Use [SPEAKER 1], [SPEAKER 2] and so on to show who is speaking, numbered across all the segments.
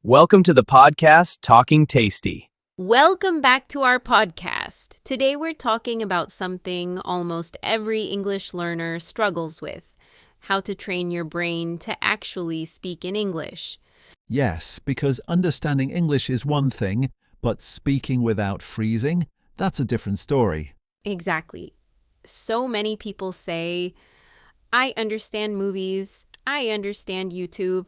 [SPEAKER 1] Welcome to the podcast, Talking Tasty.
[SPEAKER 2] Welcome back to our podcast. Today we're talking about something almost every English learner struggles with: how to train your brain to actually speak in English.
[SPEAKER 3] Yes, because understanding English is one thing, but speaking without freezing, that's a different story.
[SPEAKER 2] Exactly. So many people say, I understand movies, I understand YouTube,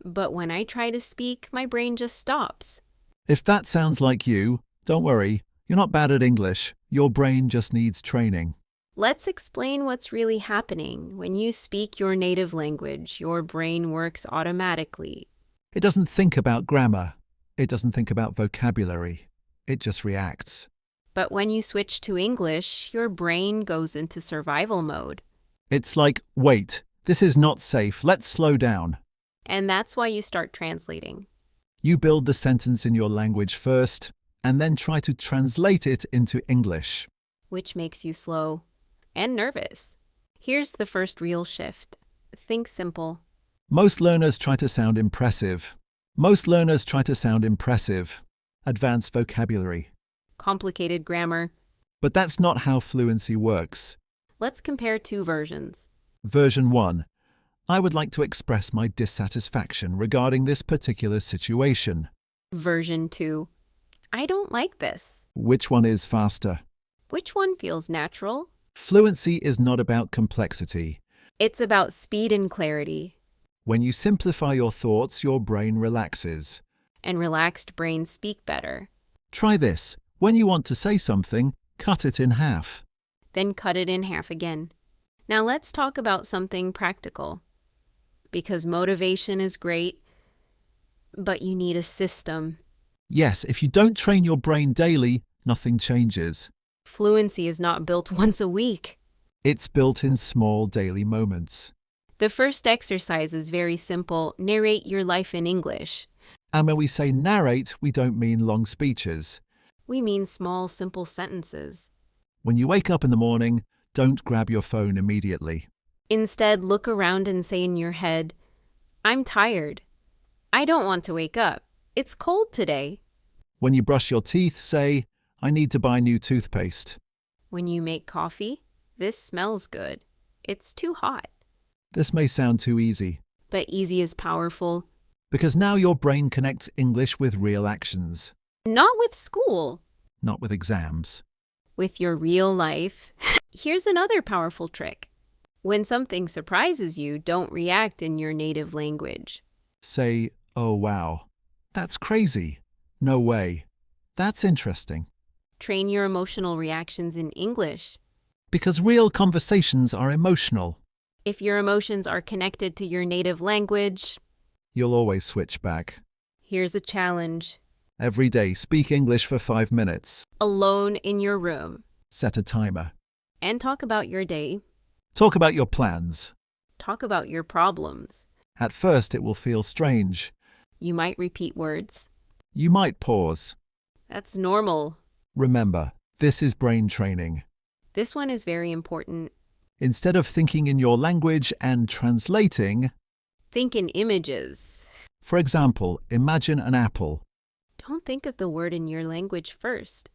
[SPEAKER 2] but when I try to speak, my brain just stops.
[SPEAKER 3] If that sounds like you, don't worry, you're not bad at English, your brain just needs training.
[SPEAKER 2] Let's explain what's really happening. When you speak your native language, your brain works automatically.
[SPEAKER 3] It doesn't think about grammar, it doesn't think about vocabulary, it just reacts.
[SPEAKER 2] But when you switch to English, your brain goes into survival mode.
[SPEAKER 3] It's like, wait, this is not safe, let's slow down.
[SPEAKER 2] And that's why you start translating.
[SPEAKER 3] You build the sentence in your language first, and then try to translate it into English.
[SPEAKER 2] Which makes you slow and nervous. Here's the first real shift. Think simple.
[SPEAKER 3] Most learners try to sound impressive. Advanced vocabulary.
[SPEAKER 2] Complicated grammar.
[SPEAKER 3] But that's not how fluency works.
[SPEAKER 2] Let's compare two versions.
[SPEAKER 3] Version 1. I would like to express my dissatisfaction regarding this particular situation.
[SPEAKER 2] Version 2. I don't like this.
[SPEAKER 3] Which one is faster?
[SPEAKER 2] Which one feels natural?
[SPEAKER 3] Fluency is not about complexity.
[SPEAKER 2] It's about speed and clarity.
[SPEAKER 3] When you simplify your thoughts, your brain relaxes.
[SPEAKER 2] And relaxed brains speak better.
[SPEAKER 3] Try this. When you want to say something, cut it in half.
[SPEAKER 2] Then cut it in half again. Now let's talk about something practical. Because motivation is great, but you need a system.
[SPEAKER 3] Yes, if you don't train your brain daily, nothing changes.
[SPEAKER 2] Fluency is not built once a week.
[SPEAKER 3] It's built in small daily moments.
[SPEAKER 2] The first exercise is very simple. Narrate your life in English.
[SPEAKER 3] And when we say narrate, we don't mean long speeches.
[SPEAKER 2] We mean small, simple sentences.
[SPEAKER 3] When you wake up in the morning, don't grab your phone immediately.
[SPEAKER 2] Instead, look around and say in your head, I'm tired. I don't want to wake up. It's cold today.
[SPEAKER 3] When you brush your teeth, say, I need to buy new toothpaste.
[SPEAKER 2] When you make coffee, this smells good. It's too hot.
[SPEAKER 3] This may sound too easy.
[SPEAKER 2] But easy is powerful.
[SPEAKER 3] Because now your brain connects English with real actions.
[SPEAKER 2] Not with school.
[SPEAKER 3] Not with exams.
[SPEAKER 2] With your real life. Here's another powerful trick. When something surprises you, don't react in your native language.
[SPEAKER 3] Say, oh wow, that's crazy. No way. That's interesting.
[SPEAKER 2] Train your emotional reactions in English.
[SPEAKER 3] Because real conversations are emotional.
[SPEAKER 2] If your emotions are connected to your native language,
[SPEAKER 3] You'll always switch back.
[SPEAKER 2] here's a challenge.
[SPEAKER 3] Every day, speak English for 5 minutes.
[SPEAKER 2] Alone in your room.
[SPEAKER 3] Set a timer.
[SPEAKER 2] And talk about your day.
[SPEAKER 3] Talk about your plans.
[SPEAKER 2] Talk about your problems.
[SPEAKER 3] At first, it will feel strange.
[SPEAKER 2] You might repeat words.
[SPEAKER 3] You might pause.
[SPEAKER 2] That's normal.
[SPEAKER 3] Remember, this is brain training.
[SPEAKER 2] This one is very important.
[SPEAKER 3] Instead of thinking in your language and translating,
[SPEAKER 2] Think in images.
[SPEAKER 3] for example, imagine an apple.
[SPEAKER 2] Don't think of the word in your language first.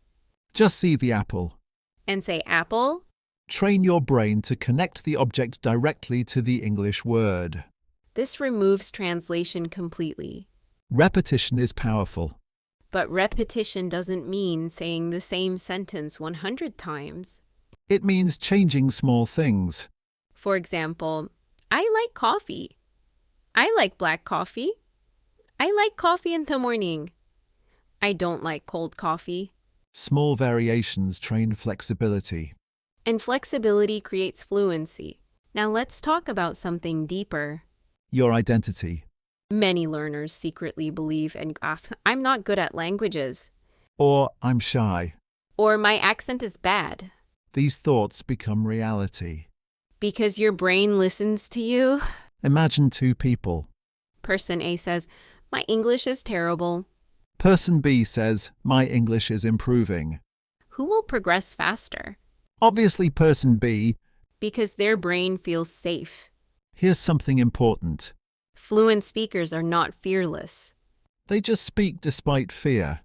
[SPEAKER 3] Just see the apple.
[SPEAKER 2] And say apple.
[SPEAKER 3] Train your brain to connect the object directly to the English word.
[SPEAKER 2] This removes translation completely.
[SPEAKER 3] Repetition is powerful.
[SPEAKER 2] But repetition doesn't mean saying the same sentence 100 times.
[SPEAKER 3] It means changing small things.
[SPEAKER 2] For example, I like coffee. I like black coffee. I like coffee in the morning. I don't like cold coffee.
[SPEAKER 3] Small variations train flexibility.
[SPEAKER 2] And flexibility creates fluency. Now let's talk about something deeper.
[SPEAKER 3] Your identity.
[SPEAKER 2] Many learners secretly believe, I'm not good at languages.
[SPEAKER 3] Or I'm shy.
[SPEAKER 2] Or my accent is bad.
[SPEAKER 3] These thoughts become reality.
[SPEAKER 2] Because your brain listens to you.
[SPEAKER 3] Imagine two people.
[SPEAKER 2] Person A says, my English is terrible.
[SPEAKER 3] Person B says, my English is improving.
[SPEAKER 2] Who will progress faster?
[SPEAKER 3] Obviously person B.
[SPEAKER 2] Because their brain feels safe.
[SPEAKER 3] Here's something important.
[SPEAKER 2] Fluent speakers are not fearless.
[SPEAKER 3] They just speak despite fear.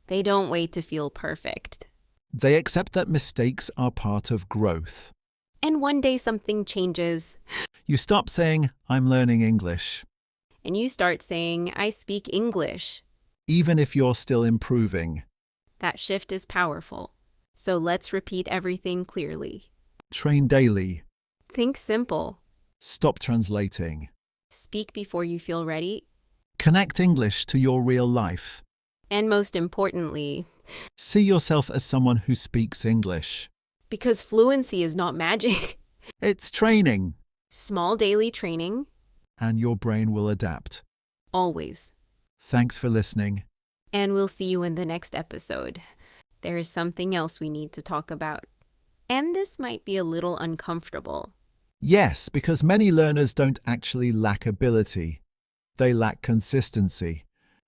[SPEAKER 2] They don't wait to feel perfect.
[SPEAKER 3] They accept that mistakes are part of growth.
[SPEAKER 2] And one day something changes,
[SPEAKER 3] You stop saying, "I'm learning English,"
[SPEAKER 2] and you start saying, I speak English.
[SPEAKER 3] even if you're still improving.
[SPEAKER 2] That shift is powerful. So let's repeat everything clearly.
[SPEAKER 3] Train daily.
[SPEAKER 2] Think simple.
[SPEAKER 3] Stop translating.
[SPEAKER 2] Speak before you feel ready.
[SPEAKER 3] Connect English to your real life.
[SPEAKER 2] And most importantly,
[SPEAKER 3] See yourself as someone who speaks English.
[SPEAKER 2] because fluency is not magic.
[SPEAKER 3] It's training,
[SPEAKER 2] Small daily training,
[SPEAKER 3] and your brain will adapt.
[SPEAKER 2] always.
[SPEAKER 3] Thanks for listening.
[SPEAKER 2] And we'll see you in the next episode. There is something else we need to talk about. And this might be a little uncomfortable.
[SPEAKER 3] Yes, because many learners don't actually lack ability. They lack consistency.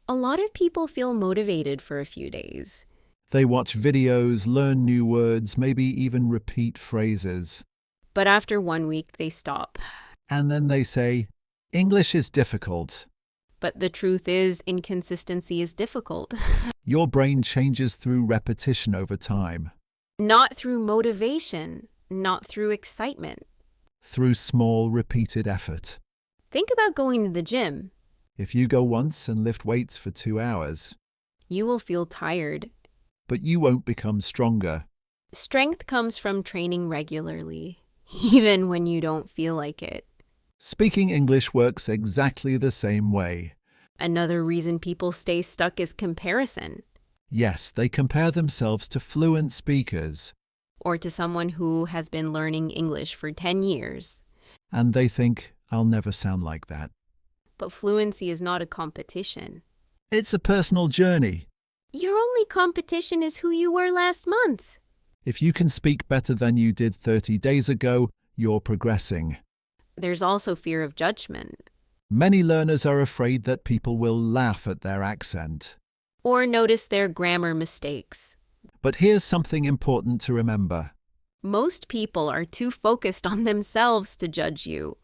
[SPEAKER 2] A lot of people feel motivated for a few days.
[SPEAKER 3] They watch videos, learn new words, maybe even repeat phrases.
[SPEAKER 2] But after 1 week, they stop.
[SPEAKER 3] And then they say, "English is difficult."
[SPEAKER 2] But the truth is, inconsistency is difficult.
[SPEAKER 3] Your brain changes through repetition over time,
[SPEAKER 2] Not through motivation, not through excitement.
[SPEAKER 3] through small, repeated effort.
[SPEAKER 2] Think about going to the gym.
[SPEAKER 3] If you go once and lift weights for 2 hours,
[SPEAKER 2] You will feel tired.
[SPEAKER 3] but you won't become stronger.
[SPEAKER 2] Strength comes from training regularly, even when you don't feel like it.
[SPEAKER 3] Speaking English works exactly the same way.
[SPEAKER 2] Another reason people stay stuck is comparison,
[SPEAKER 3] Yes, they compare themselves to fluent speakers,
[SPEAKER 2] or to someone who has been learning English for 10 years.
[SPEAKER 3] and they think, "I'll never sound like that."
[SPEAKER 2] But fluency is not a competition.
[SPEAKER 3] It's a personal journey.
[SPEAKER 2] Your only competition is who you were last month.
[SPEAKER 3] If you can speak better than you did 30 days ago, you're progressing.
[SPEAKER 2] There's also fear of judgment,
[SPEAKER 3] Many learners are afraid that people will laugh at their accent.
[SPEAKER 2] or notice their grammar mistakes.
[SPEAKER 3] But here's something important to remember.
[SPEAKER 2] Most people are too focused on themselves to judge you.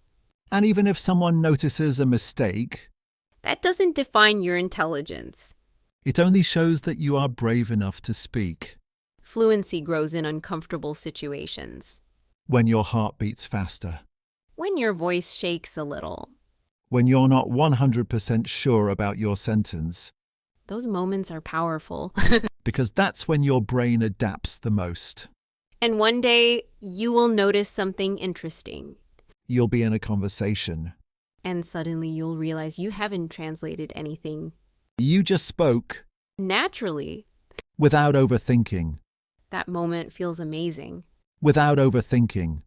[SPEAKER 3] And even if someone notices a mistake,
[SPEAKER 2] That doesn't define your intelligence.
[SPEAKER 3] it only shows that you are brave enough to speak.
[SPEAKER 2] Fluency grows in uncomfortable situations.
[SPEAKER 3] When your heart beats faster.
[SPEAKER 2] When your voice shakes a little.
[SPEAKER 3] When you're not 100% sure about your sentence.
[SPEAKER 2] Those moments are powerful.
[SPEAKER 3] Because that's when your brain adapts the most.
[SPEAKER 2] And one day, you will notice something interesting.
[SPEAKER 3] You'll be in a conversation.
[SPEAKER 2] And suddenly you'll realize you haven't translated anything.
[SPEAKER 3] You just spoke
[SPEAKER 2] Naturally,
[SPEAKER 3] without overthinking.
[SPEAKER 2] that moment feels amazing.
[SPEAKER 3] Without overthinking.